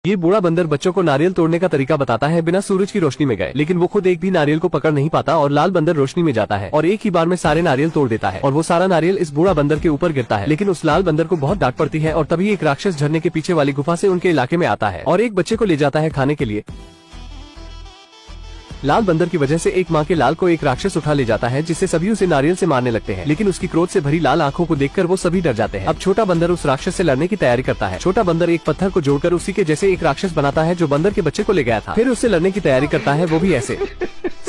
ये बूढ़ा बंदर बच्चों को नारियल तोड़ने का तरीका बताता है बिना सूरज की रोशनी में गए, लेकिन वो खुद एक भी नारियल को पकड़ नहीं पाता और लाल बंदर रोशनी में जाता है और एक ही बार में सारे नारियल तोड़ देता है और वो सारा नारियल इस बूढ़ा बंदर के ऊपर गिरता है। लेकिन उस लाल बंदर को बहुत डांट पड़ती है और तभी एक राक्षस झरने के पीछे वाली गुफा से उनके इलाके में आता है और एक बच्चे को ले जाता है खाने के लिए। लाल बंदर की वजह से एक माँ के लाल को एक राक्षस उठा ले जाता है, जिससे सभी उसे नारियल से मारने लगते हैं, लेकिन उसकी क्रोध से भरी लाल आंखों को देखकर वो सभी डर जाते हैं। अब छोटा बंदर उस राक्षस से लड़ने की तैयारी करता है। छोटा बंदर एक पत्थर को जोड़कर उसी के जैसे एक राक्षस बनाता है जो बंदर के बच्चे को ले गया था। फिर उससे लड़ने की तैयारी करता है, वो भी ऐसे।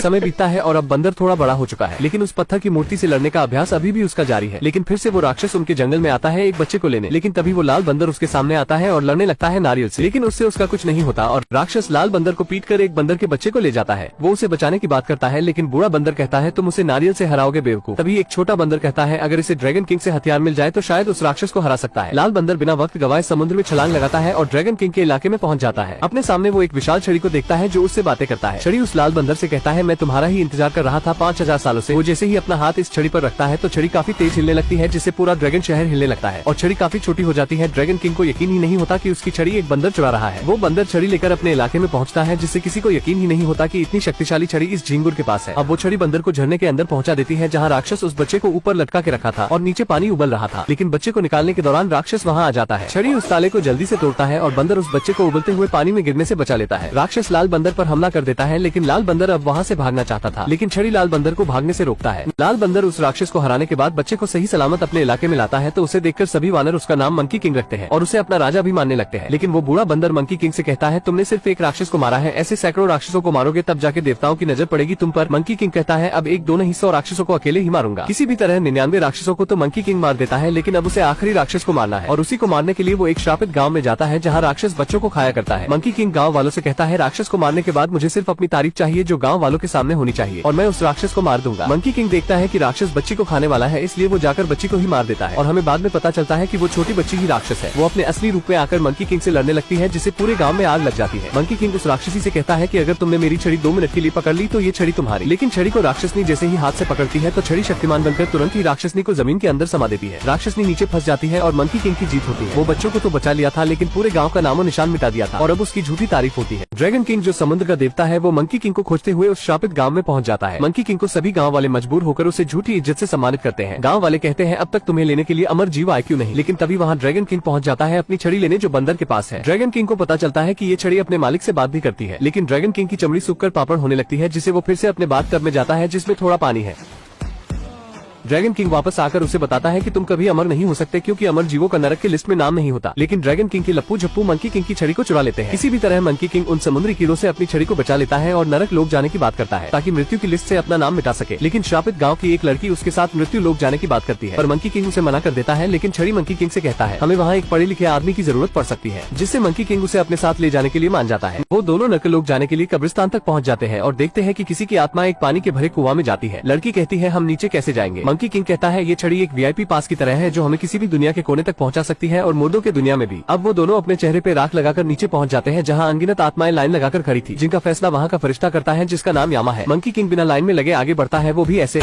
समय बीतता है और अब बंदर थोड़ा बड़ा हो चुका है, लेकिन उस पत्थर की मूर्ति से लड़ने का अभ्यास अभी भी उसका जारी है। लेकिन फिर से वो राक्षस उनके जंगल में आता है एक बच्चे को लेने, लेकिन तभी वो लाल बंदर उसके सामने आता है और लड़ने लगता है नारियल से, लेकिन उससे उसका कुछ नहीं होता और राक्षस लाल बंदर को पीटकर एक बंदर के बच्चे को ले जाता है। वो उसे बचाने की बात करता है, लेकिन बूढ़ा बंदर कहता है तुम उसे नारियल से हराओगे बेवकूफ। तभी एक छोटा बंदर कहता है अगर इसे ड्रैगन किंग से हथियार मिल जाए तो शायद उस राक्षस को हरा सकता है। लाल बंदर बिना वक्त गवाए समुद्र में छलांग लगाता है और ड्रैगन किंग के इलाके में पहुंच जाता है। अपने सामने वो एक विशाल छड़ी को देखता है जो उससे बातें करता है। छड़ी उस लाल बंदर से कहता है मैं तुम्हारा ही इंतजार कर रहा था 5000 सालों से। वो जैसे ही अपना हाथ इस छड़ी पर रखता है तो छड़ी काफी तेज हिलने लगती है, जिससे पूरा ड्रैगन शहर हिलने लगता है और छड़ी काफी छोटी हो जाती है। ड्रैगन किंग को यकीन ही नहीं होता कि उसकी छड़ी एक बंदर चुरा रहा है। वो बंदर छड़ी लेकर अपने इलाके में पहुंचता है, जिससे किसी को यकीन ही नहीं होता कि इतनी शक्तिशाली छड़ी इस झींगुर के पास है। अब वो छड़ी बंदर को झरने के अंदर पहुंचा देती है, जहाँ राक्षस उस बच्चे को ऊपर लटका के रखा था और नीचे पानी उबल रहा था, लेकिन बच्चे को निकालने के दौरान राक्षस वहाँ आ जाता है। छड़ी उस ताले को जल्दी से तोड़ता है और बंदर उस बच्चे को उबलते हुए पानी में गिरने से बचा लेता है। राक्षस लाल बंदर पर हमला कर देता है, लेकिन लाल बंदर अब वहाँ से भागना चाहता था, लेकिन छड़ी लाल बंदर को भागने से रोकता है। लाल बंदर उस राक्षस को हराने के बाद बच्चे को सही सलामत अपने इलाके में लाता है, तो उसे देखकर सभी वानर उसका नाम मंकी किंग रखते हैं और उसे अपना राजा भी मानने लगते हैं। लेकिन वो बूढ़ा बंदर मंकी किंग से कहता है तुमने सिर्फ एक राक्षस को मारा है, ऐसे सैकड़ों राक्षसों को मारोगे तब जाके देवताओं की नजर पड़ेगी तुम पर। मंकी किंग कहता है अब एक दो नहीं 100 राक्षसों को अकेले ही मारूंगा। किसी भी तरह 99 राक्षसों को तो मंकी किंग मार देता है, लेकिन अब उसे आखिरी राक्षस को मारना है और उसी को मारने के लिए वो एक श्रापित गाँव में जाता है, जहाँ राक्षस बच्चों को खाया करता है। मंकी किंग गाँव वालों से कहता है राक्षस को मारने के बाद मुझे सिर्फ अपनी तारीफ चाहिए जो गाँव वालों के सामने होनी चाहिए और मैं उस राक्षस को मार दूंगा। मंकी किंग देखता है कि राक्षस बच्ची को खाने वाला है, इसलिए वो जाकर बच्ची को ही मार देता है और हमें बाद में पता चलता है कि वो छोटी बच्ची ही राक्षस है। वो अपने असली रूप में आकर मंकी किंग से लड़ने लगती है, जिससे पूरे गांव में आग लग जाती है। मंकी किंग उस राक्षसी से कहता है कि अगर तुमने मेरी छड़ी 2 मिनट के लिए पकड़ ली तो ये छड़ी तुम्हारी। लेकिन छड़ी को राक्षसनी जैसे ही हाथ से पकड़ती है तो छड़ी शक्तिमान बनकर तुरंत ही राक्षसनी को जमीन के अंदर समा देती है। राक्षसनी नीचे फंस जाती है और मंकी किंग की जीत होती है। वो बच्चों को तो बचा लिया था, लेकिन पूरे गाँव का नामो निशान मिटा दिया था और अब उसकी झूठी तारीफ होती है। ड्रैगन किंग जो समुद्र का देवता है वो मंकी किंग को खोजते हुए उस श्रापित गाँव में पहुँच जाता है। मंकी किंग को सभी गाँव वाले मजबूर होकर उसे झूठी इज्जत से सम्मानित करते हैं। गाँव वाले कहते हैं अब तक तुम्हें लेने के लिए अमर जीव आए क्यों नहीं, लेकिन तभी वहाँ ड्रैगन किंग पहुँच जाता है अपनी छड़ी लेने जो बंदर के पास है। ड्रैगन किंग को पता चलता है कि ये छड़ी अपने मालिक से बात भी करती है, लेकिन ड्रैगन किंग की चमड़ी सूखकर पापड़ होने लगती है, जिससे वो फिर से अपने बाथ टब में जाता है जिसमें थोड़ा पानी है। ड्रैगन किंग वापस आकर उसे बताता है कि तुम कभी अमर नहीं हो सकते क्योंकि अमर जीवों का नरक की लिस्ट में नाम नहीं होता। लेकिन ड्रैगन किंग के लप्पू झप्पू मंकी किंग की छड़ी को चुरा लेते हैं। किसी भी तरह मंकी किंग उन समुद्री कीड़ों से अपनी छड़ी को बचा लेता है और नरक लोक जाने की बात करता है ताकि मृत्यु की लिस्ट से अपना नाम मिटा सके। लेकिन श्रापित गाँव की एक लड़की उसके साथ मृत्यु लोक जाने की बात करती है, पर मंकी किंग उसे मना कर देता है। लेकिन छड़ी मंकी किंग से कहता है हमें वहाँ एक पढ़े लिखे आदमी की जरूरत पड़ सकती है, जिससे मंकी किंग उसे अपने साथ ले जाने के लिए मान जाता है। वो दोनों नरक लोक जाने के लिए कब्रिस्तान तक पहुँच जाते हैं और देखते हैं कि किसी की आत्मा एक पानी के भरे कुआं में जाती है। लड़की कहती है हम नीचे कैसे जाएंगे। मंकी किंग कहता है ये छड़ी एक VIP पास की तरह है जो हमें किसी भी दुनिया के कोने तक पहुंचा सकती है और मुर्दों के दुनिया में भी। अब वो दोनों अपने चेहरे पे राख लगाकर नीचे पहुंच जाते हैं, जहां अनगिनत आत्माएं लाइन लगाकर खड़ी थी, जिनका फैसला वहां का फरिश्ता करता है जिसका नाम यामा है। मंकी किंग बिना लाइन में लगे आगे बढ़ता है, वो भी ऐसे।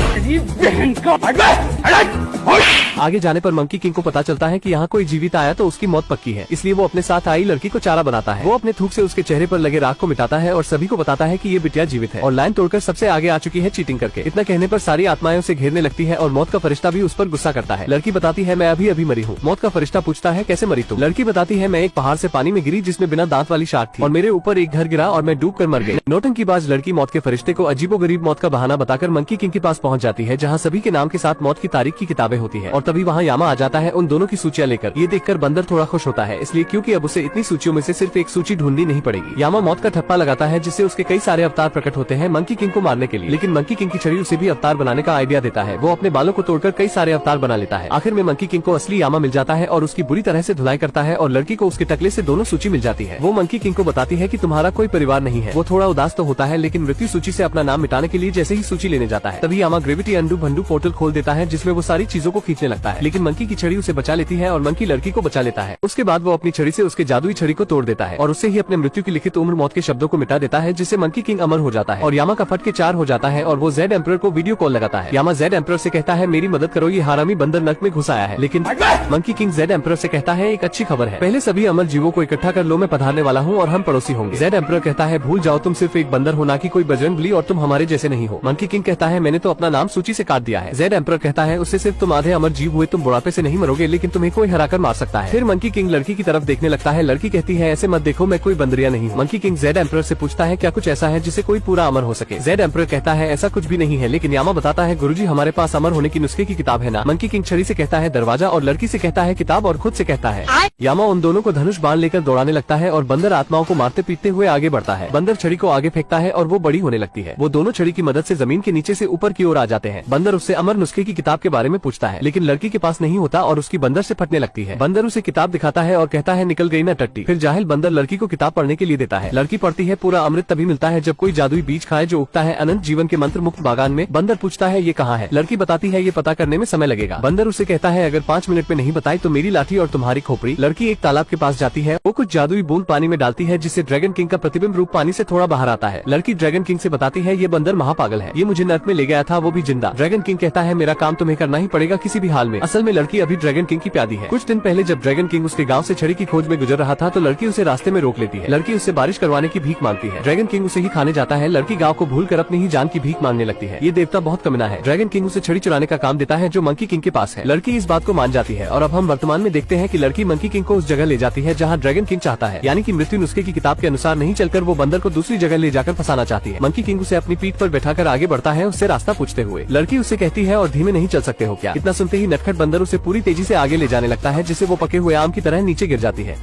आगे जाने पर मंकी किंग को पता चलता है कि यहाँ कोई जीवित आया तो उसकी मौत पक्की है, इसलिए वो अपने साथ आई लड़की को चारा बनाता है। वो अपने थूक से उसके चेहरे पर लगे राख को मिटाता है और सभी को बताता है कि ये बिटिया जीवित है और लाइन तोड़कर सबसे आगे आ चुकी है चीटिंग करके। इतना कहने पर सारी आत्माएं उसे घेरने लगती है और मौत का फरिश्ता भी उस पर गुस्सा करता है। लड़की बताती है मैं अभी अभी मरी हूँ। मौत का फरिश्ता पूछता है कैसे मरी तुम। लड़की बताती है मैं एक पहाड़ से पानी में गिरी जिसमें बिना दांत वाली शार्क थी और मेरे ऊपर एक घर गिरा और मैं डूब कर मर गई। नौटंकीबाज लड़की मौत के फरिश्ते को अजीबोगरीब मौत का बहाना बताकर मंकी किंग के पास पहुँच जाती है, जहाँ सभी के नाम के साथ मौत की तारीख की किताबें होती है और तभी वहाँ यामा आ जाता है उन दोनों की सूचियाँ लेकर। ये देखकर बंदर थोड़ा खुश होता है, इसलिए क्योंकि अब उसे इतनी सूचियों में से सिर्फ एक सूची ढूंढनी नहीं पड़ेगी। यामा मौत का ठप्पा लगाता है जिससे उसके कई सारे अवतार प्रकट होते हैं मंकी किंग को मारने के लिए, लेकिन मंकी किंग की छड़ी उसे भी अवतार बनाने का आइडिया देता है। वो अपने बालों को तोड़कर कई सारे अवतार बना लेता है। आखिर में मंकी किंग को असली यामा मिल जाता है और उसकी बुरी तरह से धुलाई करता है और लड़की को उसके टकले से दोनों सूची मिल जाती है। वो मंकी किंग को बताती है कि तुम्हारा कोई परिवार नहीं है। वो थोड़ा उदास तो होता है, लेकिन मृत्यु सूची से अपना नाम मिटाने के लिए जैसे ही सूची लेने जाता है तभी यामा ग्रेविटी अंडू भंडू पोर्टल खोल देता है, जिसमें वो सारी चीजों को खींचने लगता है, लेकिन मंकी की छड़ी उसे बचा लेती है और मंकी लड़की को बचा लेता है। उसके बाद वो अपनी छड़ी से उसके जादुई छड़ी को तोड़ देता है और उससे ही अपने मृत्यु की लिखित उम्र मौत के शब्दों को मिटा देता है, जिससे मंकी किंग अमर हो जाता है और यामा का फट के 4 हो जाता है और वो जेड एम्परर को वीडियो कॉल लगाता है। यामा जेड एम्परर से कहता है मेरी मदद करो, ये हरामी बंदर नर्क में घुस आया है। लेकिन मंकी किंग जेड एम्परर से कहता है एक अच्छी खबर है, पहले सभी अमर जीवों को इकट्ठा कर लो, मैं पधारने वाला हूँ और हम पड़ोसी होंगे। जेड एम्परर कहता है भूल जाओ, तुम सिर्फ एक बंदर हो, ना कि कोई बजरंगबली, और तुम हमारे जैसे नहीं हो। मंकी किंग कहता है मैंने तो अपना नाम सूची से काट दिया है। जेड एम्परर कहता है उससे सिर्फ तुम आधे अमर जीव हुए, तुम बुढ़ापे से नहीं मरोगे, लेकिन तुम्हें कोई हराकर मार सकता है। फिर मंकी किंग लड़की की तरफ देखने लगता है। लड़की कहती है ऐसे मत देखो, मैं कोई बंदरिया नहीं हूँ। मंकी किंग जेड एम्परर से पूछता है क्या कुछ ऐसा है जिसे कोई पूरा अमर हो सके। जेड एम्परर कहता है ऐसा कुछ भी नहीं है, लेकिन यामा बताता है गुरुजी हमारे पास अमर होने की नुस्खे की किताब है ना। मंकी किंग छड़ी से कहता है दरवाजा और लड़की से कहता है किताब और खुद से कहता है। यामा उन दोनों को धनुष बाण लेकर दौड़ाने लगता है और बंदर आत्माओं को मारते पीटते हुए आगे बढ़ता है। बंदर छड़ी को आगे फेंकता है और वो बड़ी होने लगती है। वो दोनों छड़ी की मदद से जमीन के नीचे से ऊपर की ओर आ जाते हैं। बंदर उससे अमर नुस्खे की किताब के बारे में पूछता है, लेकिन लड़की के पास नहीं होता और उसकी बंदर से फटने लगती है। बंदर उसे किताब दिखाता है और कहता है निकल गई ना टट्टी। फिर जाहिल बंदर लड़की को किताब पढ़ने के लिए देता है। लड़की पढ़ती है। पूरा अमृत तभी मिलता है जब कोई जादुई बीज खाए जो उगता है अनंत जीवन के मंत्र मुक्त बागान में। बंदर पूछता है ये कहाँ है। लड़की बताती है ये पता करने में समय लगेगा। बंदर उसे कहता है अगर 5 मिनट में नहीं बताई तो मेरी लाठी और तुम्हारी खोपड़ी। लड़की एक तालाब के पास जाती है। वो कुछ जादुई बूंद पानी में डालती है जिससे ड्रैगन किंग का प्रतिबिंब रूप पानी से थोड़ा बाहर आता है। लड़की ड्रैगन किंग से बताती है ये बंदर महापागल है, ये मुझे नर्क में ले गया था, वो भी जिंदा। ड्रैगन किंग कहता है मेरा काम तुम्हें करना ही पड़ेगा किसी भी हाल में। असल में लड़की अभी ड्रैगन किंग की प्यादी है। कुछ दिन पहले जब ड्रैगन किंग उसके गाँव से छड़ी की खोज में गुजर रहा था तो लड़की उसे रास्ते में रोक लेती है। लड़की उससे बारिश करवाने की भीख मांगती है। ड्रैगन किंग उसे ही खाने जाता है। लड़की गाँव को भूल कर अपनी ही जान की भीख मांगने लगती है। ये देवता बहुत कमीना है। ड्रैगन किंग उसे छड़ी चुराने का काम देता है जो मंकी किंग के पास है। लड़की इस बात को मान जाती है और अब हम वर्तमान में देखते हैं कि लड़की मंकी किंग को उस जगह ले जाती है जहाँ ड्रैगन किंग चाहता है, यानी कि मृत्यु नुस्खे की किताब के अनुसार नहीं चलकर वो बंदर को दूसरी जगह ले जाकर फंसाना चाहती है। मंकी किंग उसे अपनी पीठ पर बैठाकर आगे बढ़ता है उससे रास्ता पूछते हुए। लड़की उससे कहती है और धीमे नहीं चल सकते हो क्या। इतना सुनते ही नटखट बंदर उसे पूरी तेजी से आगे ले जाने लगता है जिससे वो पके हुए आम की तरह नीचे गिर जाती है।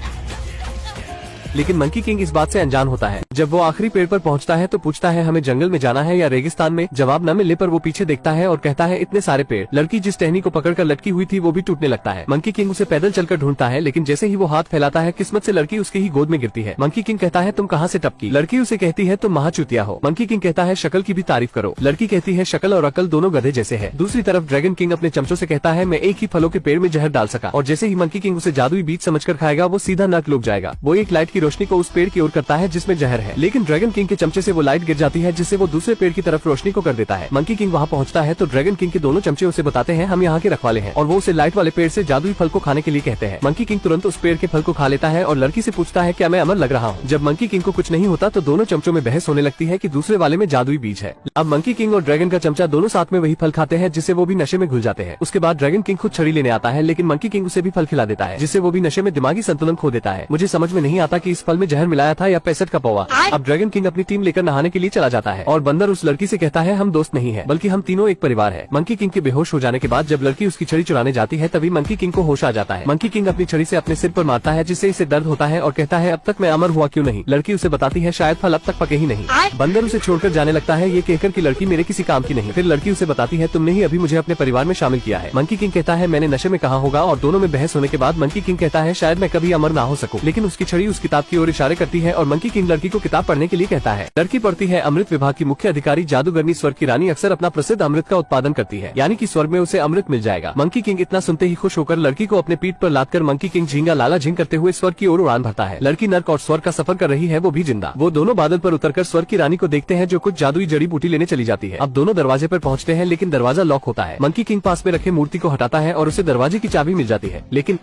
लेकिन मंकी किंग इस बात से अनजान होता है। जब वो आखिरी पेड़ पर पहुंचता है तो पूछता है हमें जंगल में जाना है या रेगिस्तान में। जवाब न मिलने पर वो पीछे देखता है और कहता है इतने सारे पेड़। लड़की जिस टहनी को पकड़कर लटकी हुई थी वो भी टूटने लगता है। मंकी किंग उसे पैदल चलकर ढूंढता है, लेकिन जैसे ही वो हाथ फैलाता है किस्मत से लड़की उसकी ही गोद में गिरती है। मंकी किंग कहता है तुम कहाँ से टपकी। लड़की उसे कहती है तुम महाचुतिया हो। मंकी किंग कहता है शक्ल की भी तारीफ करो। लड़की कहती है शक्ल और अकल दोनों गधे जैसे है। दूसरी तरफ ड्रैगन किंग अपने चमचों से कहता है मैं एक ही फलों के पेड़ में जहर डाल सका, और जैसे ही मंकी किंग उसे जादुई बीज समझकर खाएगा वो सीधा नर्क डूब जाएगा। वो एक लाइट की रोशनी को उस पेड़ की ओर करता है जिसमें जहर है, लेकिन ड्रैगन किंग के चमचे से वो लाइट गिर जाती है जिससे वो दूसरे पेड़ की तरफ रोशनी को कर देता है। मंकी किंग वहाँ पहुँचता है तो ड्रैगन किंग के दोनों चमचे उसे बताते हैं हम यहाँ के रखवाले हैं, और वो उसे लाइट वाले पेड़ से जादुई फल को खाने के लिए कहते हैं। मंकी किंग तुरंत उस पेड़ के फल को खा लेता है और लड़की से पूछता है क्या मैं अमर लग रहा हूँ। जब मंकी किंग को कुछ नहीं होता तो दोनों चमचों में बहस होने लगती है कि दूसरे वाले में जादुई बीज है। अब मंकी किंग और ड्रैगन का चमचा दोनों साथ में वही फल खाते हैं जिससे वो भी नशे में घुल जाते हैं। उसके बाद ड्रैगन किंग खुद छड़ी लेने आता है, लेकिन मंकी किंग उसे भी फल खिला देता है जिससे वो भी नशे में दिमागी संतुलन खो देता है। मुझे समझ में नहीं आता कि इस फल में जहर मिलाया था या 65 का पौवा। अब ड्रैगन किंग अपनी टीम लेकर नहाने के लिए चला जाता है और बंदर उस लड़की से कहता है हम दोस्त नहीं है बल्कि हम तीनों एक परिवार है। मंकी किंग के बेहोश हो जाने के बाद जब लड़की उसकी छड़ी चुराने जाती है तभी मंकी किंग को होश आ जाता है। मंकी किंग अपनी छड़ी से अपने सिर पर मारता है जिससे इसे दर्द होता है और कहता है अब तक मैं अमर हुआ क्यों नहीं। लड़की उसे बताती है शायद फल अब तक पके ही नहीं। बंदर उसे छोड़कर जाने लगता है ये कहकर कि लड़की मेरे किसी काम की नहीं। फिर लड़की उसे बताती है तुमने ही अभी मुझे अपने परिवार में शामिल किया है। मंकी किंग कहता है मैंने नशे में कहा होगा, और दोनों में बहस होने के बाद मंकी किंग कहता है शायद मैं कभी अमर ना हो सकूं, लेकिन उसकी छड़ी उस किताब की ओर इशारे करती है और मंकी किंग लड़की को किताब पढ़ने के लिए कहता है। लड़की पढ़ती है अमृत विभाग की मुख्य अधिकारी जादूगरनी स्वर्ग की रानी अक्सर अपना प्रसिद्ध अमृत का उत्पादन करती है, यानी कि स्वर्ग में उसे अमृत मिल जाएगा। मंकी किंग इतना सुनते ही खुश होकर लड़की को अपने पीठ पर लादकर मंकी किंग झींगा लाला झींग करते हुए स्वर्ग की ओर उड़ान भरता है। लड़की नर्क और स्वर्ग का सफर कर रही है, वो भी जिंदा। वो दोनों बादल पर उतरकर स्वर्ग की रानी को देखते हैं जो कुछ जादुई जड़ी बूटी लेने चली जाती है। अब दोनों दरवाजे पर पहुँचते हैं लेकिन दरवाजा लॉक होता है। मंकी किंग पास में रखे मूर्ति को हटाता है और उसे दरवाजे की चाबी मिल जाती है, लेकिन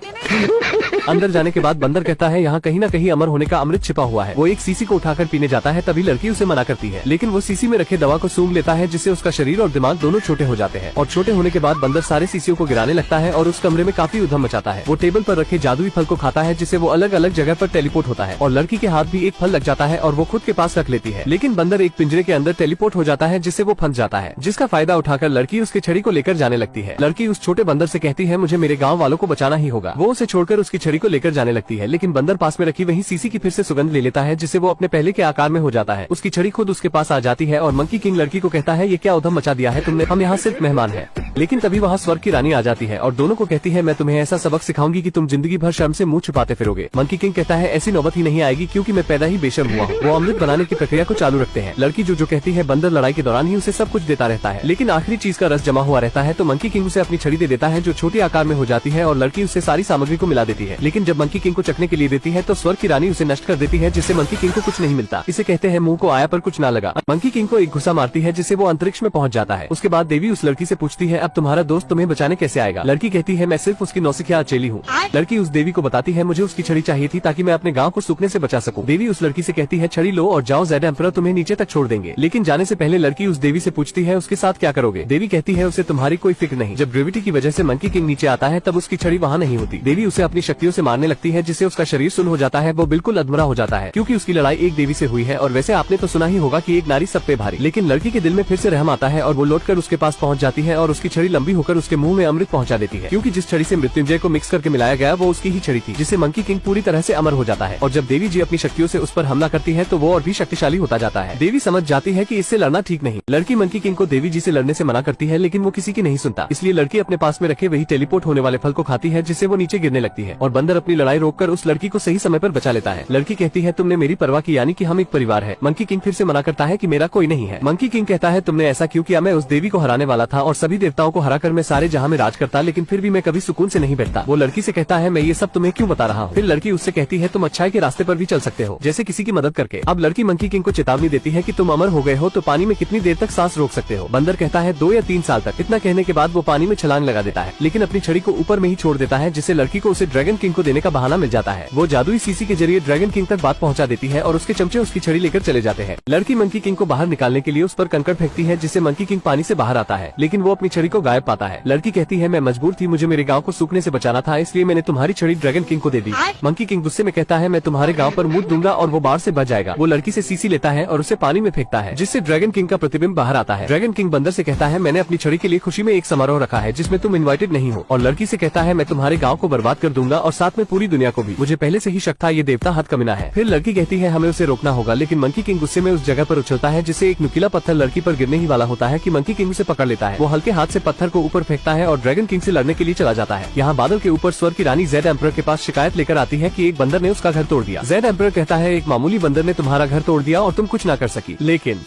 अंदर जाने के बाद बंदर कहता है यहाँ कहीं न कहीं अमर होने का अमृत छिपा हुआ है। वो एक सीसी को उठाकर पीने जाता है, तभी लड़की उसे मना करती है, लेकिन वो सीसी में रखे दवा को सूंघ लेता है जिससे उसका शरीर और दिमाग दोनों छोटे हो जाते हैं। और छोटे होने के बाद बंदर सारे सीसियों को गिराने लगता है और उस कमरे में काफी उधम मचाता है। वो टेबल पर रखे जादुई फल को खाता है जिससे वो अलग अलग जगह पर टेलीपोर्ट होता है, और लड़की के हाथ भी एक फल लग जाता है और वो खुद के पास रख लेती है, लेकिन बंदर एक पिंजरे के अंदर टेलीपोर्ट हो जाता है जिससे वो फंस जाता है, जिसका फायदा उठाकर लड़की उसकी छड़ी को लेकर जाने लगती है। लड़की उस छोटे बंदर से कहती है मुझे मेरे गाँव वालों को बचाना ही होगा। वो उसे छोड़कर उसकी छड़ी को लेकर जाने लगती है, लेकिन बंदर पास में रखी वही सीसी की फिर से सुगंध ले लेता है जिससे वो अपने पहले के आकार में हो जाता है। उसकी छड़ी खुद उसके पास आ जाती है और मंकी किंग लड़की को कहता है ये क्या उधम मचा दिया है तुमने, हम यहाँ सिर्फ मेहमान हैं। लेकिन तभी वहाँ स्वर्ग की रानी आ जाती है और दोनों को कहती है मैं तुम्हें ऐसा सबक सिखाऊंगी कि तुम जिंदगी भर शर्म से मुंह छुपाते फिरोगे। मंकी किंग कहता है ऐसी नौबत ही नहीं आएगी क्योंकि मैं पैदा ही बेशर्म हुआ हूँ। वो अमृत बनाने की प्रक्रिया को चालू रखते हैं। लड़की जो कहती है बंदर लड़ाई के दौरान ही उसे सब कुछ देता रहता है, लेकिन आखिरी चीज का रस जमा हुआ रहता है। तो मंकी किंग उसे अपनी छड़ी दे देता है जो छोटे आकार में हो जाती है और लड़की उससे सारी सामग्री को मिला देती है। लेकिन जब मंकी किंग को चखने के लिए देती है तो स्वर्ग की रानी उसे नष्ट कर देती है, जिससे मंकी किंग को कुछ नहीं मिलता। इसे कहते हैं मुंह को आया पर कुछ ना लगा। मंकी किंग को एक घुसा मारती है जिससे वो अंतरिक्ष में पहुंच जाता है। उसके बाद देवी उस लड़की से पूछती है अब तुम्हारा दोस्त तुम्हें बचाने कैसे आएगा। लड़की कहती है मैं सिर्फ उसकी नौसिखिया अचेली हूँ। लड़की उस देवी को बताती है मुझे उसकी छड़ी चाहिए थी ताकि मैं अपने गाँव को सूखने से बचा सकूं। देवी उस लड़की से कहती है छड़ी लो और जाओ, ज़ेड एम्परर तुम्हें नीचे तक छोड़ देंगे। लेकिन जाने से पहले लड़की उस देवी से पूछती है उसके साथ क्या करोगे। देवी कहती है उसे तुम्हारी कोई फिक्र नहीं। जब ग्रेविटी की वजह से मंकी किंग नीचे आता है तब उसकी छड़ी वहाँ नहीं होती। देवी उसे अपनी शक्तियों से मारने लगती है जिससे उसका शरीर सुन्न हो जाता है। वो बिल्कुल अधमरा हो जाता है क्योंकि उसकी लड़ाई एक देवी से हुई है। और वैसे आपने तो सुना ही होगा कि एक नारी सब पे भारी, लेकिन लड़की के दिल में फिर से रहम आता है और वो लौटकर उसके पास पहुंच जाती है और उसकी छड़ी लंबी होकर उसके मुंह में अमृत पहुंचा देती है, क्योंकि जिस छड़ी से मृत्युंजय को मिक्स करके मिलाया गया वो उसकी ही छड़ी थी, जिससे मंकी किंग पूरी तरह से अमर हो जाता है। और जब देवी जी अपनी शक्तियों से उस पर हमला करती है तो वो और भी शक्तिशाली होता जाता है। देवी समझ जाती है कि इससे लड़ना ठीक नहीं। लड़की मंकी किंग को देवी जी से लड़ने से मना करती है, लेकिन वो किसी की नहीं सुनता। इसलिए लड़की अपने पास में रखे वही टेलीपोर्ट होने वाले फल को खाती है जिससे वो नीचे गिरने लगती है और बंदर अपनी लड़ाई रोककर उस लड़की को सही समय पर बचा लेता है। लड़की कहती है तुमने मेरी परवाह की, यानी कि हम एक परिवार है। मंकी किंग फिर से मना करता है कि मेरा कोई नहीं है। मंकी किंग कहता है तुमने ऐसा क्यों किया, मैं उस देवी को हराने वाला था और सभी देवताओं को हराकर मैं सारे जहां में राज करता, लेकिन फिर भी मैं कभी सुकून से नहीं बैठता। वो लड़की से कहता है मैं ये सब तुम्हें क्यों बता रहा हूँ। फिर लड़की उससे कहती है तुम अच्छाई के रास्ते पर भी चल सकते हो, जैसे किसी की मदद करके। अब लड़की मंकी किंग को चेतावनी देती है कि तुम अमर हो गए हो तो पानी में कितनी देर तक सांस रोक सकते हो। बंदर कहता है 2 या 3 साल तक। इतना कहने के बाद वो पानी में छलांग लगा देता है, लेकिन अपनी छड़ी को ऊपर में ही छोड़ देता है, जिससे लड़की को उसे ड्रैगन किंग को देने का बहाना मिल जाता है। वो जादुई सीसी के जरिए ड्रैगन किंग तक बात पहुंचा देती है और उसके चमचे उसकी छड़ी लेकर चले जाते हैं। लड़की मंकी किंग को बाहर निकालने के लिए उस पर कंकड़ फेंकती है, जिससे मंकी किंग पानी से बाहर आता है, लेकिन वो अपनी छड़ी को गायब पाता है। लड़की कहती है मैं मजबूर थी, मुझे मेरे गाँव को सूखने से बचाना था, इसलिए मैंने तुम्हारी छड़ी ड्रैगन किंग को दे दी। मंकी किंग गुस्से में कहता है मैं तुम्हारे गाँव पर मूत दूंगा और वो बाढ़ से बच जाएगा। वो लड़की से सीसी लेता है और उसे पानी में फेंकता है, जिससे ड्रैगन किंग का प्रतिबिंब बाहर आता है। ड्रैगन किंग बंदर से कहता है मैंने अपनी छड़ी के लिए खुशी में एक समारोह रखा है जिसमें तुम इनवाइटेड नहीं हो। और लड़की से कहता है मैं तुम्हारे गाँव को बर्बाद कर दूंगा और साथ में पूरी दुनिया को भी। मुझे पहले से ही शक था ये देवता हद कमीना है। फिर लड़की कहती है हमें उसे रोकना होगा, लेकिन मंकी किंग गुस्से में उस जगह पर उछलता है जिससे एक नुकीला पत्थर लड़की पर गिरने ही वाला होता है कि मंकी किंग उसे पकड़ लेता है। वो हल्के हाथ से पत्थर को ऊपर फेंकता है और ड्रैगन किंग से लड़ने के लिए चला जाता है। यहाँ बादल के ऊपर स्वर्ग की रानी ज़ेड एम्परर के पास शिकायत लेकर आती है कि एक बंदर ने उसका घर तोड़ दिया। ज़ेड एम्परर कहता है एक मामूली बंदर ने तुम्हारा घर तोड़ दिया और तुम कुछ ना कर सकी। लेकिन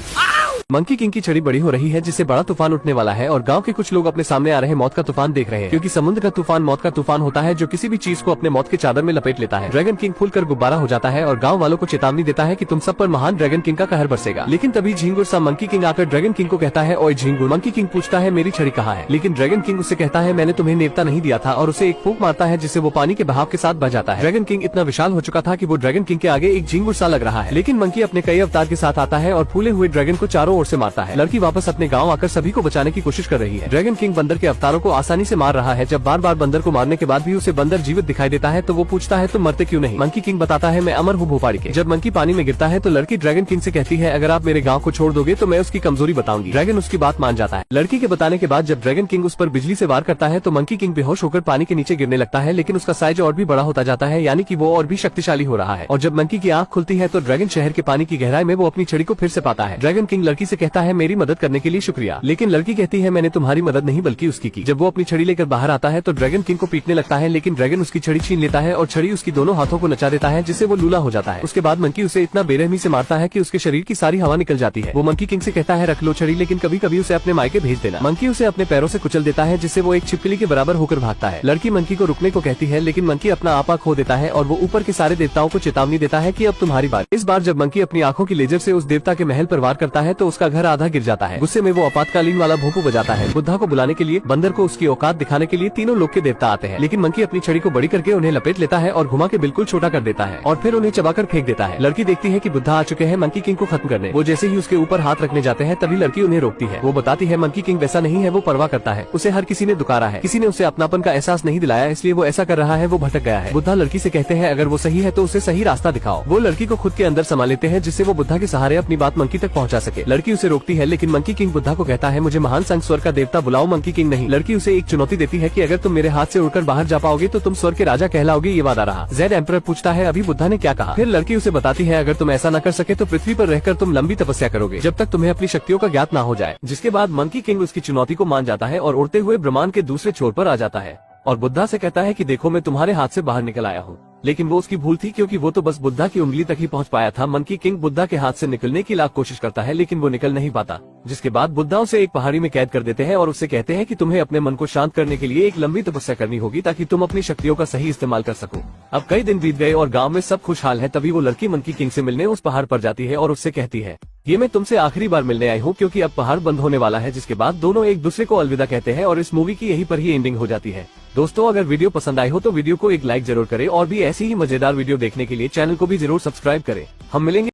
मंकी किंग की छड़ी बड़ी हो रही है जिससे बड़ा तूफान उठने वाला है और गांव के कुछ लोग अपने सामने आ रहे मौत का तूफान देख रहे हैं, क्योंकि समुद्र का तूफान मौत का तूफान होता है जो किसी भी चीज को अपने मौत के चादर में लपेट लेता है। ड्रैगन किंग फूलकर गुब्बारा हो जाता है और गांव वालों को चेतावनी देता है कि तुम सब पर महान ड्रैगन किंग का कहर बरसेगा। लेकिन तभी झिंगुर सा मंकी किंग आकर ड्रैगन किंग को कहता है ओए झिंगुर। मंकी किंग पूछता है मेरी छड़ी कहाँ है, लेकिन ड्रैगन किंग उससे कहता है मैंने तुम्हें नेवता नहीं दिया था और उसे एक फूंक मारता है जिससे वो पानी के बहाव के साथ बह जाता है। ड्रैगन किंग इतना विशाल हो चुका था कि वो ड्रैगन किंग के आगे एक झिंगुर सा लग रहा है, लेकिन मंकी अपने कई अवतार के साथ आता है और फूले हुए ड्रैगन को चारों ओर से मारता है। लड़की वापस अपने गांव आकर सभी को बचाने की कोशिश कर रही है। ड्रैगन किंग बंदर के अवतारों को आसानी से मार रहा है। जब बार बार बंदर को मारने के बाद भी उसे बंदर जीवित दिखाई देता है तो वो पूछता है तुम मरते क्यों नहीं। मंकी किंग बताता है मैं अमर हूँ भोपाड़ी के। जब मंकी पानी में गिरता है तो लड़की ड्रैगन किंग से कहती है अगर आप मेरे गाँव को छोड़ दोगे तो मैं उसकी कमजोरी बताऊंगी। ड्रैगन उसकी बात मान जाता है। लड़की के बताने के बाद जब ड्रैगन किंग उस पर बिजली से वार करता है तो मंकी किंग बेहोश होकर पानी के नीचे गिरने लगता है, लेकिन उसका साइज और भी बड़ा होता जाता है, यानी कि वो और भी शक्तिशाली हो रहा है। और जब मंकी की आंख खुलती है तो ड्रैगन शहर के पानी की गहराई में वो अपनी छड़ी को फिर से पाता है। ड्रैगन किंग लड़की से कहता है मेरी मदद करने के लिए शुक्रिया, लेकिन लड़की कहती है मैंने तुम्हारी मदद नहीं बल्कि उसकी की। जब वो अपनी छड़ी लेकर बाहर आता है तो ड्रैगन किंग को पीटने लगता है, लेकिन ड्रैगन उसकी छड़ी छीन लेता है और छड़ी उसकी दोनों हाथों को नचा देता है जिससे वो लूला हो जाता है। उसके बाद मंकी उसे इतना बेरहमी से मारता है कि उसके शरीर की सारी हवा निकल जाती है। वो मंकी किंग से कहता है रख लो छड़ी, लेकिन कभी कभी उसे अपने मायके भेज देना। मंकी उसे अपने पैरों से कुचल देता है जिससे वो एक छिपकली के बराबर होकर भागता है। लड़की मंकी को रुकने को कहती है, लेकिन मंकी अपना आपा खो देता है और वो ऊपर के सारे देवताओं को चेतावनी देता है कि अब तुम्हारी बारी। इस बार जब मंकी अपनी आंखों की लेजर से उस देवता के महल पर वार करता है तो उसका घर आधा गिर जाता है। गुस्से में वो आपातकालीन वाला भोंपू बजाता है। बुद्धा को बुलाने के लिए बंदर को उसकी औकात दिखाने के लिए तीनों लोग के देवता आते हैं, लेकिन मंकी अपनी छड़ी को बड़ी करके उन्हें लपेट लेता है और घुमा के बिल्कुल छोटा कर देता है और फिर उन्हें चबाकर फेंक देता है। लड़की देखती है कि बुद्धा आ चुके हैं मंकी किंग को खत्म करने। वो जैसे ही उसके ऊपर हाथ रखने जाते हैं तभी लड़की उन्हें रोकती है। वो बताती है मंकी किंग वैसा नहीं है, वो परवाह करता है। उसे हर किसी ने दुकारा है, किसी ने उसे अपनापन का एहसास नहीं दिलाया, इसलिए वो ऐसा कर रहा है, वो भटक गया है। बुद्धा लड़की से कहते हैं अगर वो सही है तो उसे सही रास्ता दिखाओ। वो लड़की को खुद के अंदर समा लेते हैं जिससे वो बुद्धा के सहारे अपनी बात मंकी तक पहुँचा सके। लड़की लड़की उसे रोकती है, लेकिन मंकी किंग बुद्धा को कहता है मुझे महान संघ स्वर्ग का देवता बुलाओ, मंकी किंग नहीं। लड़की उसे एक चुनौती देती है कि अगर तुम मेरे हाथ से उड़कर बाहर जा पाओगे तो तुम स्वर्ग के राजा कहलाओगे, ये वादा रहा। जेड एम्परर पूछता है अभी बुद्धा ने क्या कहा। फिर लड़की उसे बताती है अगर तुम ऐसा न कर सके तो पृथ्वी पर रहकर तुम लंबी तपस्या करोगे जब तक तुम्हें अपनी शक्तियों का ज्ञात न हो जाए। जिसके बाद मंकी किंग उसकी चुनौती को मान जाता है और उड़ते हुए ब्रह्मांड के दूसरे छोर पर आ जाता है और बुद्धा से कहता है कि देखो मैं तुम्हारे हाथ से बाहर निकल आया हूँ। लेकिन वो उसकी भूल थी, क्योंकि वो तो बस बुद्धा की उंगली तक ही पहुंच पाया था। मंकी किंग बुद्धा के हाथ से निकलने की लाख कोशिश करता है, लेकिन वो निकल नहीं पाता। जिसके बाद बुद्धा उसे एक पहाड़ी में कैद कर देते हैं और उससे कहते हैं कि तुम्हें अपने मन को शांत करने के लिए एक लंबी तपस्या करनी होगी ताकि तुम अपनी शक्तियों का सही इस्तेमाल कर सको। अब कई दिन बीत गए और गाँव में सब खुशहाल है। तभी वो लड़की मंकी किंग से मिलने उस पहाड़ पर जाती है और उससे कहती है ये मैं तुमसे आखिरी बार मिलने आई हूँ, क्योंकि अब पहाड़ बंद होने वाला है। जिसके बाद दोनों एक दूसरे को अलविदा कहते हैं और इस मूवी की यहीं पर ही एंडिंग हो जाती है। दोस्तों अगर वीडियो पसंद आई हो तो वीडियो को एक लाइक जरूर करें और भी ऐसी ही मजेदार वीडियो देखने के लिए चैनल को भी जरूर सब्सक्राइब करें। हम मिलेंगे